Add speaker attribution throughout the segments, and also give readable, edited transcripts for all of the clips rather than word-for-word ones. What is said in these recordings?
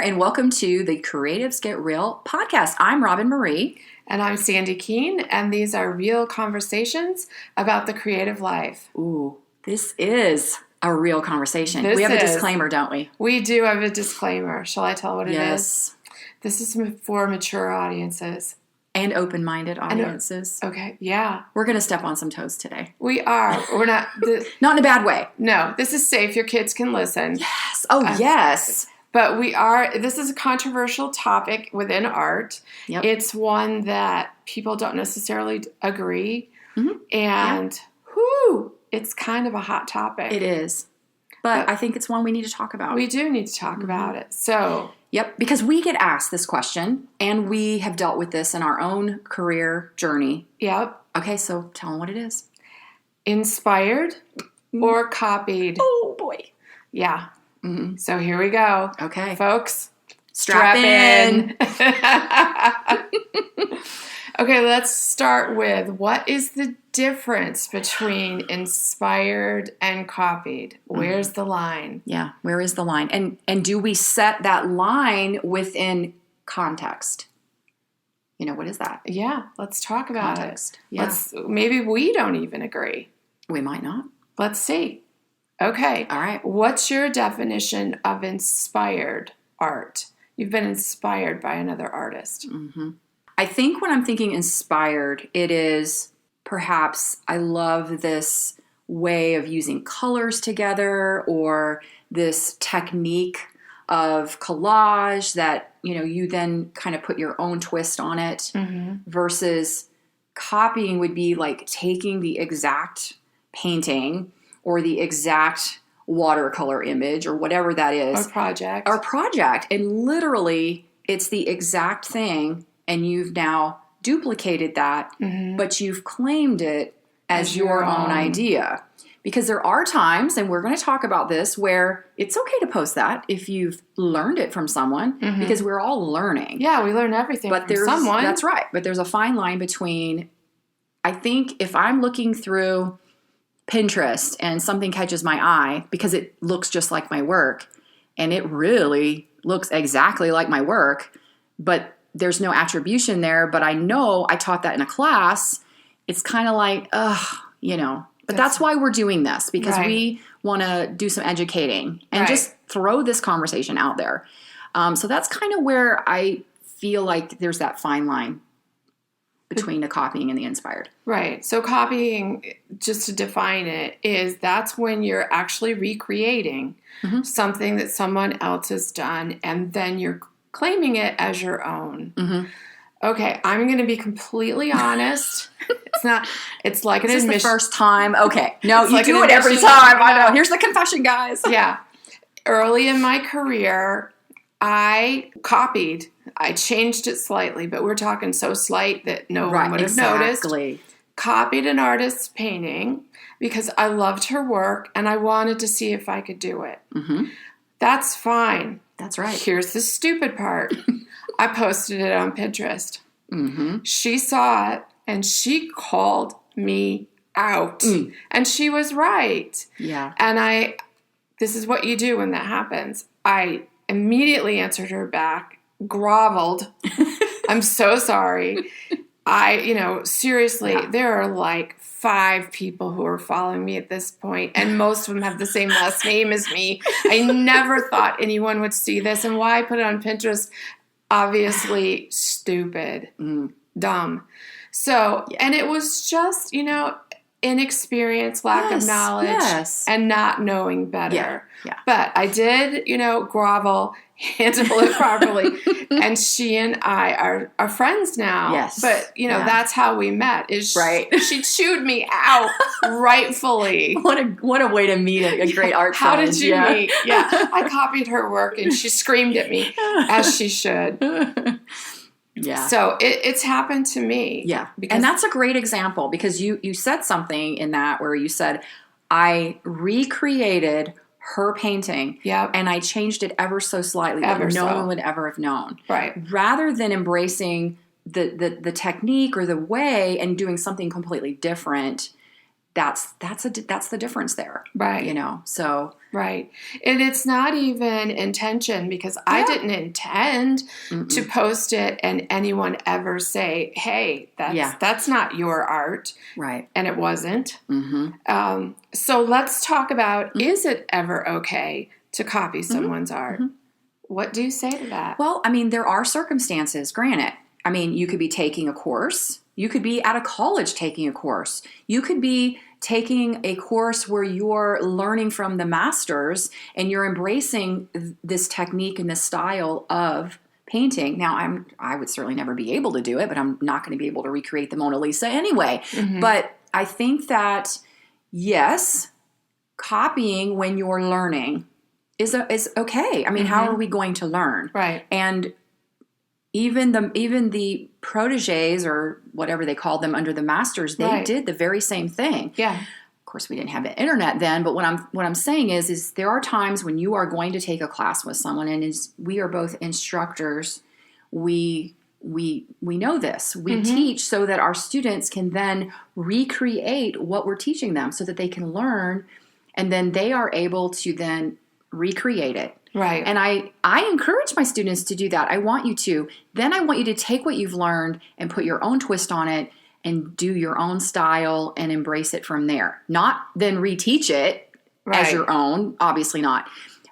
Speaker 1: and welcome to the Creatives Get Real podcast. I'm Roben-Marie.
Speaker 2: And I'm Sandi Keene, and these are real conversations about the creative life.
Speaker 1: Ooh, this is a real conversation. We have a disclaimer, don't we?
Speaker 2: We do have a disclaimer. Shall I tell what it is?
Speaker 1: Yes.
Speaker 2: This is for mature audiences.
Speaker 1: And open-minded audiences.
Speaker 2: Okay, yeah.
Speaker 1: We're going to step on some toes today.
Speaker 2: We are. We're not.
Speaker 1: Not in a bad way.
Speaker 2: No, this is safe. Your kids can listen.
Speaker 1: Yes. Oh, yes.
Speaker 2: But this is a controversial topic within art.
Speaker 1: Yep.
Speaker 2: It's one that people don't necessarily agree. Mm-hmm. And, it's kind of a hot topic.
Speaker 1: It is. But I think it's one we need to talk about.
Speaker 2: We do need to talk about it. So...
Speaker 1: Yep, because we get asked this question, and we have dealt with this in our own career journey.
Speaker 2: Yep.
Speaker 1: Okay, so tell them what it is. Inspired
Speaker 2: or copied?
Speaker 1: Oh, boy.
Speaker 2: Yeah. Mm-hmm. So here we go.
Speaker 1: Okay.
Speaker 2: Folks,
Speaker 1: strap in.
Speaker 2: Okay, let's start with, what is the difference between inspired and copied? Where's the line?
Speaker 1: Yeah, where is the line? And do we set that line within context? You know, what is that?
Speaker 2: Yeah, let's talk about
Speaker 1: context.
Speaker 2: It. Yeah. Maybe we don't even agree.
Speaker 1: We might not.
Speaker 2: Let's see. Okay.
Speaker 1: All right.
Speaker 2: What's your definition of inspired art? You've been inspired by another artist.
Speaker 1: Mm-hmm. I think when I'm thinking inspired, it is perhaps I love this way of using colors together, or this technique of collage that, you then kind of put your own twist on it, versus copying would be like taking the exact painting or the exact watercolor image or whatever that is.
Speaker 2: Our
Speaker 1: project. And literally it's the exact thing. And you've now duplicated that, but you've claimed it as your own idea. Because there are times, and we're going to talk about this, where it's okay to post that if you've learned it from someone, because we're all learning.
Speaker 2: Yeah, we learn everything from someone.
Speaker 1: That's right. But there's a fine line between, I think if I'm looking through Pinterest and something catches my eye because it looks just like my work, and it really looks exactly like my work, but there's no attribution there, but I know I taught that in a class. It's kind of like, But that's why we're doing this, because we want to do some educating and just throw this conversation out there. So that's kind of where I feel like there's that fine line between the copying and the inspired.
Speaker 2: Right. So copying, just to define it, that's when you're actually recreating something that someone else has done, and then you're claiming it as your own. Okay, I'm going to be completely honest. It's like an admission.
Speaker 1: This is the first time. Okay. No, you
Speaker 2: like
Speaker 1: do it every time. I know. Here's the confession, guys.
Speaker 2: Yeah. Early in my career, I copied. I changed it slightly, but we're talking so slight that no one would have noticed. Copied an artist's painting because I loved her work and I wanted to see if I could do it. That's fine.
Speaker 1: That's right.
Speaker 2: Here's the stupid part. I posted it on Pinterest. She saw it and she called me out. And she was right.
Speaker 1: Yeah.
Speaker 2: And this is what you do when that happens. I immediately answered her back, groveled. I'm so sorry. Seriously, there are like 5 people who are following me at this point, and most of them have the same last name as me. I never thought anyone would see this, and why I put it on Pinterest, obviously stupid, dumb. So, and it was just, inexperience, lack of knowledge, and not knowing better.
Speaker 1: Yeah.
Speaker 2: But I did, grovel, handle it properly. And she and I are friends now.
Speaker 1: Yes.
Speaker 2: But, that's how we met. She chewed me out rightfully.
Speaker 1: What a way to meet a great art friend.
Speaker 2: How did you meet? Yeah. I copied her work and she screamed at me, as she should.
Speaker 1: Yeah.
Speaker 2: So it's happened to me.
Speaker 1: Yeah. And that's a great example, because you said something in that where you said, I recreated her painting, and I changed it ever so slightly that no one would ever have known.
Speaker 2: Right.
Speaker 1: Rather than embracing the technique or the way and doing something completely different, that's the difference there.
Speaker 2: Right.
Speaker 1: So.
Speaker 2: Right. And it's not even intention, because I didn't intend to post it and anyone ever say, hey, that's not your art.
Speaker 1: Right.
Speaker 2: And it wasn't.
Speaker 1: Mm-hmm.
Speaker 2: So let's talk about, is it ever okay to copy someone's art? Mm-hmm. What do you say to that?
Speaker 1: Well, I mean, there are circumstances, granted. I mean, you could be taking a course. You could be at a college taking a course. You could be taking a course where you're learning from the masters and you're embracing this technique and this style of painting. Now, I would certainly never be able to do it, but I'm not going to be able to recreate the Mona Lisa anyway. Mm-hmm. But I think that, yes, copying when you're learning is okay. I mean, how are we going to learn?
Speaker 2: Right.
Speaker 1: And even the proteges, or whatever they called them under the masters, they did the very same thing.
Speaker 2: Yeah.
Speaker 1: Of course, we didn't have the internet then, but what I'm saying is there are times when you are going to take a class with someone, and we are both instructors. We know this. We teach so that our students can then recreate what we're teaching them, so that they can learn, and then they are able to then recreate it.
Speaker 2: Right.
Speaker 1: And I encourage my students to do that. I want you to. Then I want you to take what you've learned and put your own twist on it and do your own style and embrace it from there. Not then reteach it as your own, obviously not.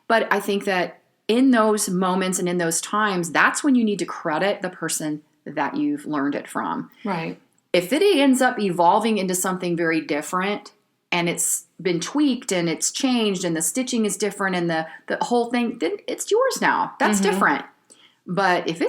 Speaker 1: But I think that in those moments and in those times, that's when you need to credit the person that you've learned it from.
Speaker 2: Right.
Speaker 1: If it ends up evolving into something very different, and it's been tweaked and it's changed and the stitching is different and the whole thing, then it's yours now. That's different. But if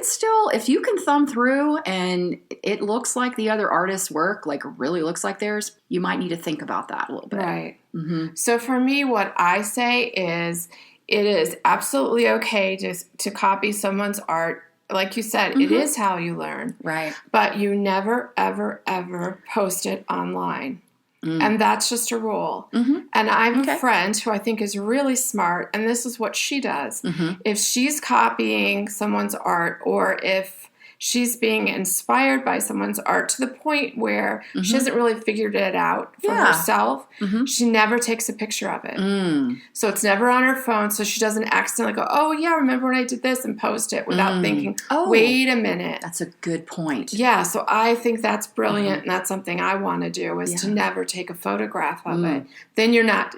Speaker 1: you can thumb through and it looks like the other artist's work, like really looks like theirs, you might need to think about that a little bit.
Speaker 2: Right. Mm-hmm. So for me, what I say is it is absolutely okay to copy someone's art. Like you said, it is how you learn.
Speaker 1: Right.
Speaker 2: But you never, ever, ever post it online. And that's just a rule. Mm-hmm. And I have a friend who I think is really smart, and this is what she does. Mm-hmm. If she's copying someone's art, or if she's being inspired by someone's art to the point where she hasn't really figured it out for herself, she never takes a picture of it. So it's never on her phone, so she doesn't accidentally go, oh, yeah, remember when I did this, and post it without thinking, wait a minute.
Speaker 1: That's a good point.
Speaker 2: Yeah, so I think that's brilliant, and that's something I want to do, is to never take a photograph of it. Then you're not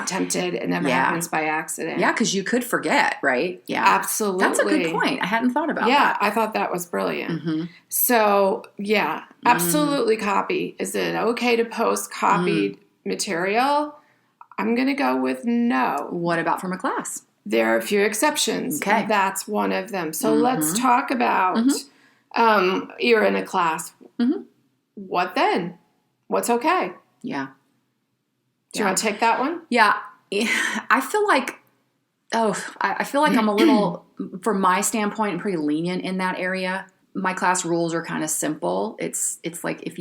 Speaker 2: tempted. It never happens by accident.
Speaker 1: Yeah, because you could forget, right? Yeah.
Speaker 2: Absolutely.
Speaker 1: That's a good point. I hadn't thought about that.
Speaker 2: Yeah, I thought that was brilliant. So, yeah, absolutely copy. Is it okay to post copied material? I'm going to go with no.
Speaker 1: What about from a class?
Speaker 2: There are a few exceptions.
Speaker 1: Okay.
Speaker 2: That's one of them. So let's talk about you're in a class. What then? What's okay?
Speaker 1: Yeah.
Speaker 2: Do you want to take that one?
Speaker 1: Yeah. I feel like I'm a little, from my standpoint, pretty lenient in that area. My class rules are kind of simple. It's like,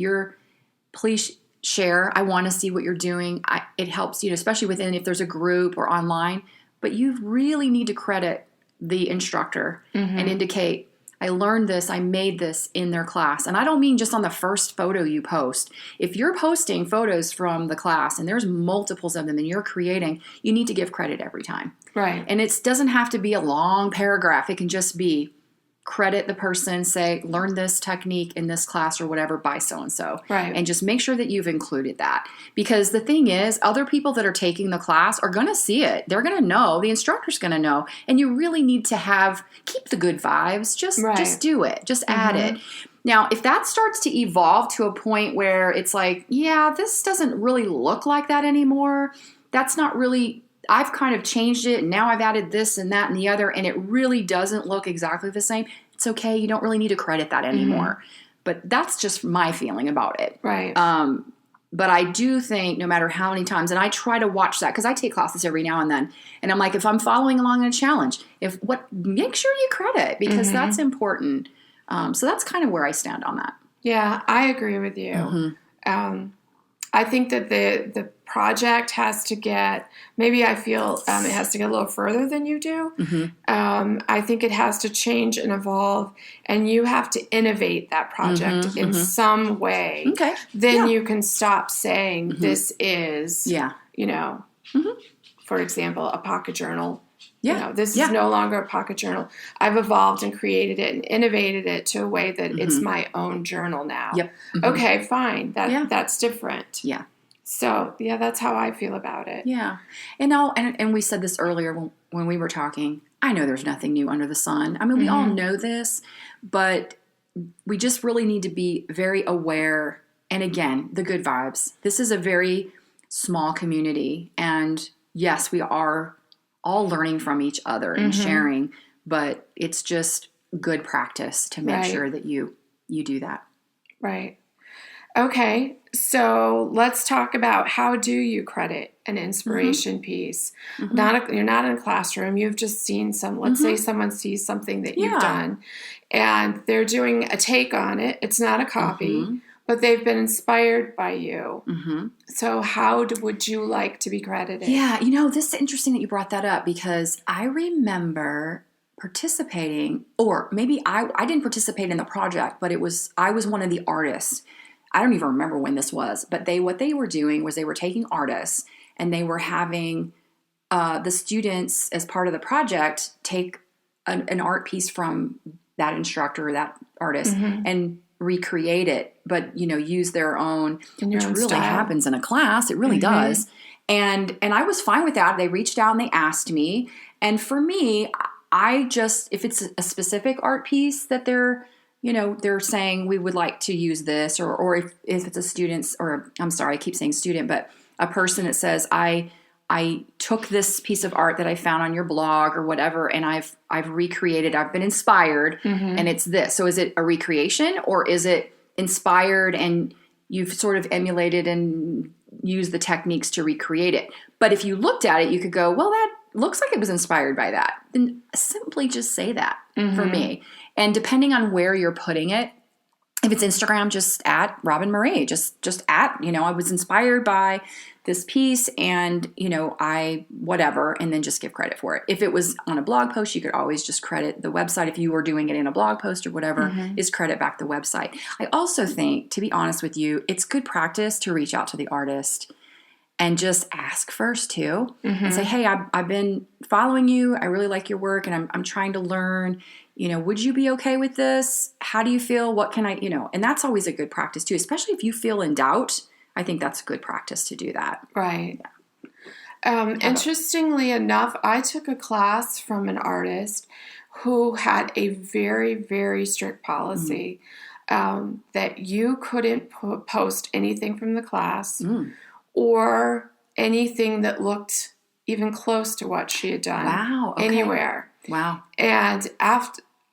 Speaker 1: please share. I want to see what you're doing. It helps, especially if there's a group or online, but you really need to credit the instructor and indicate, I learned this, I made this in their class. And I don't mean just on the first photo you post. If you're posting photos from the class and there's multiples of them and you're creating, you need to give credit every time.
Speaker 2: Right.
Speaker 1: And it doesn't have to be a long paragraph. It can just be credit the person, say, learn this technique in this class or whatever by so-and-so.
Speaker 2: Right.
Speaker 1: And just make sure that you've included that. Because the thing is, other people that are taking the class are going to see it. They're going to know. The instructor's going to know. And you really need to keep the good vibes. Just do it. Just add it. Now, if that starts to evolve to a point where it's like, yeah, this doesn't really look like that anymore. That's not really... I've kind of changed it, and now I've added this and that and the other, and it really doesn't look exactly the same. It's okay. You don't really need to credit that anymore. But that's just my feeling about it.
Speaker 2: Right.
Speaker 1: But I do think no matter how many times, and I try to watch that because I take classes every now and then, and I'm like, if I'm following along in a challenge, make sure you credit because that's important. So that's kind of where I stand on that.
Speaker 2: Yeah, I agree with you. I think that the project has to get, maybe I feel it has to get a little further than you do. I think it has to change and evolve, and you have to innovate that project in some way.
Speaker 1: Okay.
Speaker 2: Then you can stop saying this is, you know, for example, a pocket journal. You know, this is no longer a pocket journal. I've evolved and created it and innovated it to a way that it's my own journal now. Okay, fine. That's different.
Speaker 1: Yeah.
Speaker 2: So, that's how I feel about it.
Speaker 1: Yeah. And we said this earlier when we were talking. I know there's nothing new under the sun. I mean, we all know this, but we just really need to be very aware. And again, the good vibes. This is a very small community. And yes, we are all learning from each other and sharing, but it's just good practice to make sure that you do that.
Speaker 2: Right. Okay. So let's talk about, how do you credit an inspiration piece? You're not in a classroom. You've just seen let's say someone sees something that you've done and they're doing a take on it. It's not a copy, but they've been inspired by you. So how would you like to be credited?
Speaker 1: Yeah, this is interesting that you brought that up, because I remember participating, or maybe I didn't participate in the project, but I was one of the artists. I don't even remember when this was, but what they were doing was they were taking artists and they were having the students, as part of the project, take an art piece from that instructor or that artist and recreate it, but use their own, which really
Speaker 2: style.
Speaker 1: Happens in a class. It really does. And I was fine with that. They reached out and they asked me. And for me, if it's a specific art piece that they're saying we would like to use this, or if it's a student's, or I'm sorry, I keep saying student, but a person that says, I took this piece of art that I found on your blog or whatever, and I've recreated, I've been inspired, and it's this. So is it a recreation, or is it inspired and you've sort of emulated and used the techniques to recreate it? But if you looked at it, you could go, well, that looks like it was inspired by that. Then simply just say that for me. And depending on where you're putting it, if it's Instagram, just at Roben-Marie, just at, I was inspired by this piece and, I whatever, and then just give credit for it. If it was on a blog post, you could always just credit the website. If you were doing it in a blog post or whatever, is credit back the website. I also think, to be honest with you, it's good practice to reach out to the artist and just ask first too, and say, hey, I've been following you. I really like your work, and I'm trying to learn. Would you be okay with this? How do you feel? What can I, and that's always a good practice too, especially if you feel in doubt. I think that's good practice to do that.
Speaker 2: Right. Yeah. Interestingly enough, I took a class from an artist who had a very, very strict policy that you couldn't post anything from the class or anything that looked even close to what she had done.
Speaker 1: Wow. Okay.
Speaker 2: Anywhere.
Speaker 1: Wow.
Speaker 2: And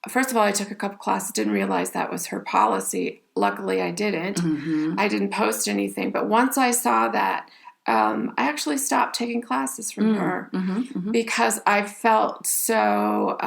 Speaker 2: first of all, I took a couple classes, didn't realize that was her policy. Luckily, I didn't. I didn't post anything. But once I saw that, I actually stopped taking classes from her because I felt so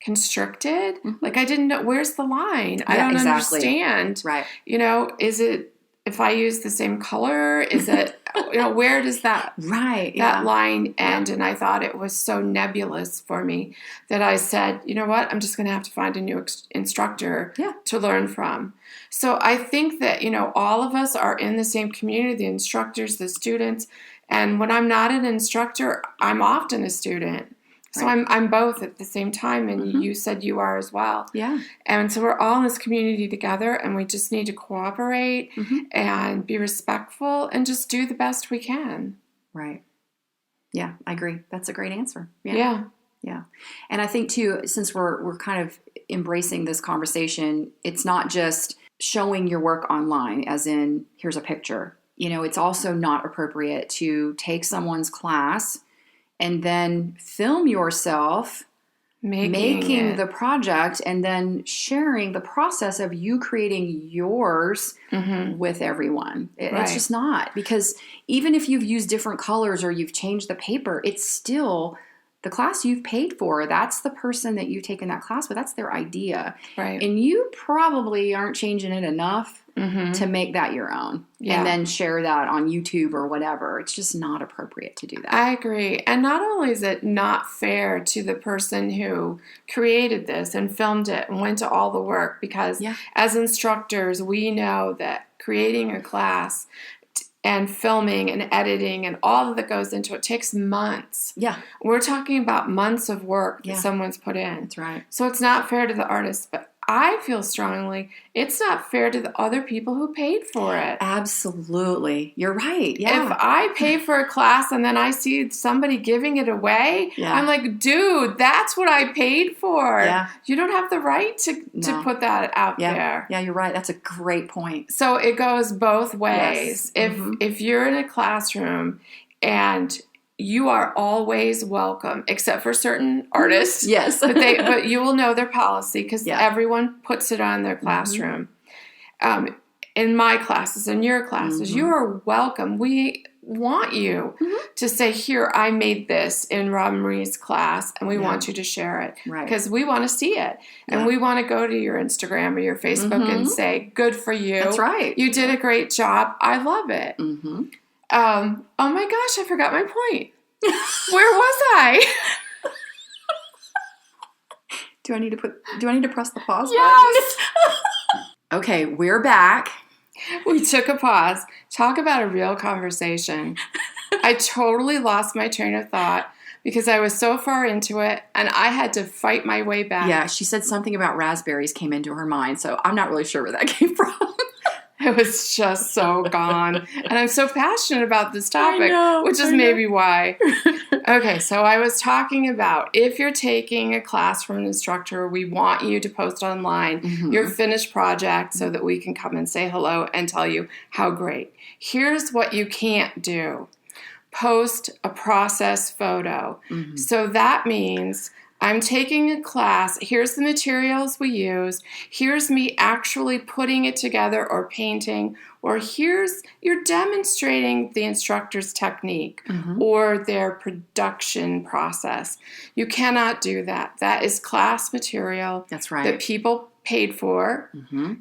Speaker 2: constricted. Like I didn't know, where's the line? I don't understand.
Speaker 1: Right.
Speaker 2: Is it, if I use the same color, is it, where does that line end? And I thought it was so nebulous for me that I said, you know what, I'm just going to have to find a new instructor to learn from. So I think that, all of us are in the same community, the instructors, the students. And when I'm not an instructor, I'm often a student. So I'm both at the same time, and you said you are as well.
Speaker 1: Yeah.
Speaker 2: And so we're all in this community together, and we just need to cooperate and be respectful and just do the best we can.
Speaker 1: Right. Yeah, I agree. That's a great answer.
Speaker 2: Yeah.
Speaker 1: Yeah. And I think too, since we're kind of embracing this conversation, it's not just showing your work online, as in here's a picture. It's also not appropriate to take someone's class and then film yourself making the project and then sharing the process of you creating yours with everyone. It's just not, because even if you've used different colors or you've changed the paper, it's still the class you've paid for, that's the person that you've taken that class with. That's their idea.
Speaker 2: Right.
Speaker 1: And you probably aren't changing it enough to make that your own.
Speaker 2: Yeah.
Speaker 1: And then share that on YouTube or whatever. It's just not appropriate to do that.
Speaker 2: I agree. And not only is it not fair to the person who created this and filmed it and went to all the work, because as instructors, we know that creating a class and filming and editing and all that goes into it takes months.
Speaker 1: Yeah.
Speaker 2: We're talking about months of work that someone's put in.
Speaker 1: That's right.
Speaker 2: So it's not fair to the artist, but I feel strongly it's not fair to the other people who paid for it.
Speaker 1: Absolutely. You're right. Yeah.
Speaker 2: If I pay for a class and then I see somebody giving it away, I'm like, dude, that's what I paid for.
Speaker 1: Yeah.
Speaker 2: You don't have the right to put that out there.
Speaker 1: Yeah, you're right. That's a great point.
Speaker 2: So it goes both ways. Yes. If you're in a classroom and you are always welcome, except for certain artists.
Speaker 1: Yes.
Speaker 2: but you will know their policy because everyone puts it on their classroom. In my classes, in your classes, you are welcome. We want you to say, here, I made this in Roben-Marie's class, and we want you to share it.
Speaker 1: Right.
Speaker 2: Because we want to see it. And we want to go to your Instagram or your Facebook and say, good for you.
Speaker 1: That's right.
Speaker 2: You did a great job. I love it. Oh my gosh, I forgot my point. Where was I?
Speaker 1: Do I need to press the pause
Speaker 2: Yes.
Speaker 1: button? Okay, we're back.
Speaker 2: We took a pause. Talk about a real conversation. I totally lost my train of thought because I was so far into it and I had to fight my way back.
Speaker 1: Yeah, she said something about raspberries came into her mind, so I'm not really sure where that came from.
Speaker 2: It was just so gone. And I'm so passionate about this topic, which is maybe why. Okay, so I was talking about if you're taking a class from an instructor, we want you to post online your finished project so that we can come and say hello and tell you how great. Here's what you can't do. Post a process photo. So that means I'm taking a class, here's the materials we used, here's me actually putting it together or painting, or you're demonstrating the instructor's technique or their production process. You cannot do that. That is class material.
Speaker 1: That's right.
Speaker 2: That people paid for.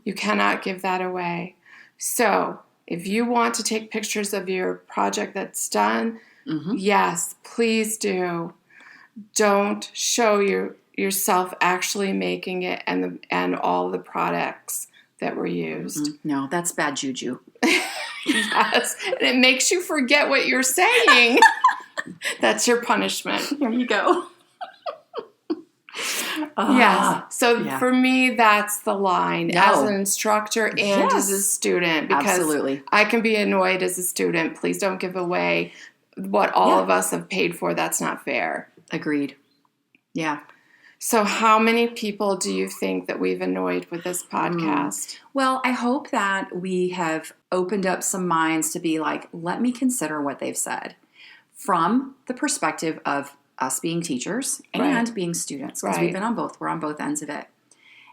Speaker 2: You cannot give that away. So if you want to take pictures of your project that's done, yes, please do. Don't show yourself actually making it and all the products that were used.
Speaker 1: No, that's bad juju.
Speaker 2: Yes, and it makes you forget what you're saying. That's your punishment.
Speaker 1: Here you go.
Speaker 2: Yes. So for me, that's the line as an instructor and as a student. Because
Speaker 1: absolutely.
Speaker 2: I can be annoyed as a student. Please don't give away what all of us have paid for. That's not fair.
Speaker 1: Agreed. Yeah.
Speaker 2: So how many people do you think that we've annoyed with this podcast?
Speaker 1: Well, I hope that we have opened up some minds to be like, let me consider what they've said from the perspective of us being teachers and being students, because we've been we're on both ends of it.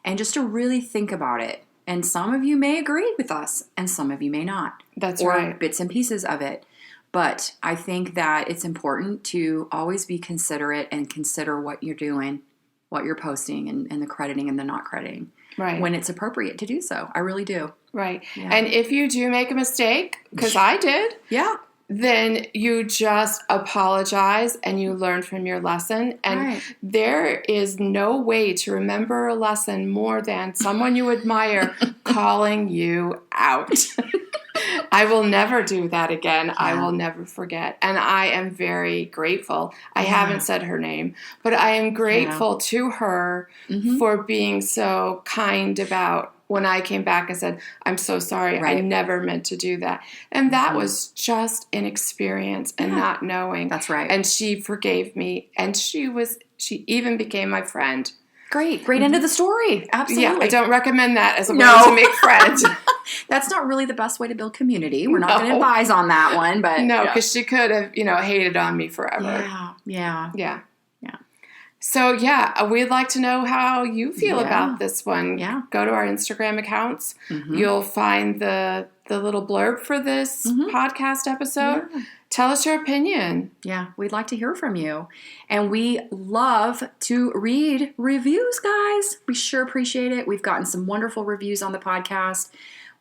Speaker 1: And just to really think about it. And some of you may agree with us and some of you may not.
Speaker 2: That's
Speaker 1: or bits and pieces of it. But I think that it's important to always be considerate and consider what you're doing, what you're posting, and the crediting and the not crediting.
Speaker 2: Right.
Speaker 1: When it's appropriate to do so. I really do.
Speaker 2: Right. Yeah. And if you do make a mistake, because I did, then you just apologize and you learn from your lesson. And there is no way to remember a lesson more than someone you admire calling you out. I will never do that again. I will never forget. And I am very grateful. I haven't said her name, but I am grateful to her for being so kind about when I came back and said, I'm so sorry. I never meant to do that. And that was just inexperience and not knowing.
Speaker 1: That's right.
Speaker 2: And she forgave me. And she even became my friend.
Speaker 1: Great end of the story. Absolutely.
Speaker 2: Yeah, I don't recommend that as a way to make friends.
Speaker 1: That's not really the best way to build community. We're not going to advise on that one, but
Speaker 2: no, because she could have, hated on me forever.
Speaker 1: Yeah.
Speaker 2: So, yeah, we'd like to know how you feel about this one.
Speaker 1: Yeah.
Speaker 2: Go to our Instagram accounts. You'll find the little blurb for this podcast episode.
Speaker 1: Yeah.
Speaker 2: Tell us your opinion.
Speaker 1: Yeah, we'd like to hear from you. And we love to read reviews, guys. We sure appreciate it. We've gotten some wonderful reviews on the podcast.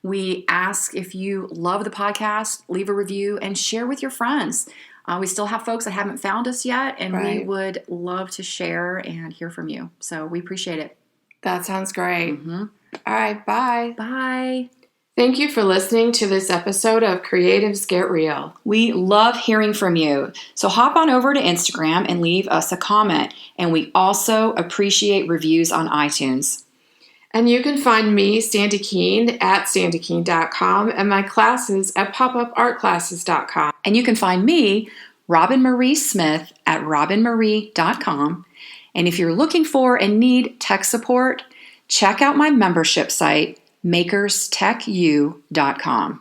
Speaker 1: We ask if you love the podcast, leave a review and share with your friends. We still have folks that haven't found us yet, and we would love to share and hear from you. So we appreciate it.
Speaker 2: That sounds great. All right, bye.
Speaker 1: Bye.
Speaker 2: Thank you for listening to this episode of Creatives Get Real.
Speaker 1: We love hearing from you. So hop on over to Instagram and leave us a comment. And we also appreciate reviews on iTunes.
Speaker 2: And you can find me, Sandi Keene, at sandykeene.com and my classes at popupartclasses.com.
Speaker 1: And you can find me, Roben-Marie Smith, at robenmarie.com. And if you're looking for and need tech support, check out my membership site, makerstechu.com.